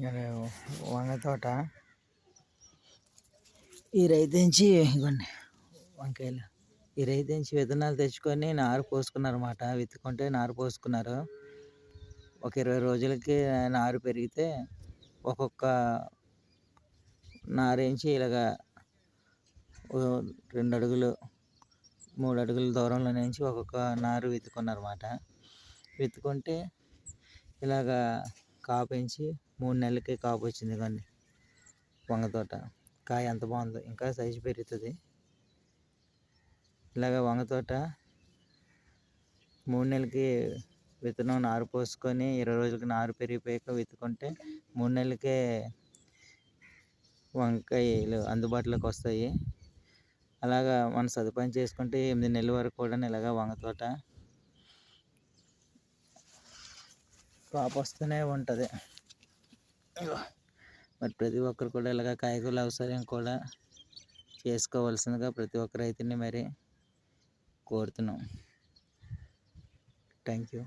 నేను వంగ తోట ఈ రైతు నుంచి ఇవ్వండి వంకాయలు. ఈ రైతు నుంచి విత్తనాలు తెచ్చుకొని నారు పోసుకున్నారన్నమాట. విత్తుకుంటే నారు పోసుకున్నారు. ఒక 20 రోజులకి నారు పెరిగితే ఒక్కొక్క నారేంచి ఇలాగా 2 అడుగులు 3 అడుగుల దూరంలో నుంచి ఒక్కొక్క నారు విత్తుకున్నారన్నమాట. విత్తుకుంటే ఇలాగా కాపించి 3 నెలలకి కాపు వచ్చింది. కానీ వంగ తోట కాయ ఎంత బాగుందో, ఇంకా సైజు పెరుగుతుంది. ఇలాగ వంగ తోట 3 నెలలకి విత్తనం నారు పోసుకొని 20 రోజులకి నారు పెరిగిపోయాక విత్తుకుంటే 3 నెలలకే వంకాయలు అందుబాటులోకి వస్తాయి. అలాగా మన సదుపాయం చేసుకుంటే 8 నెలల వరకు కూడా ఇలాగ వంగ తోట కాపు వస్తూనే ఉంటుంది. మరి ప్రతి ఒక్కరు కూడా ఇలాగ కాయగూరల వ్యవసాయం కూడా చేసుకోవాల్సిందిగా ప్రతి ఒక్క రైతుని మరి కోరుతున్నాం. Thank you.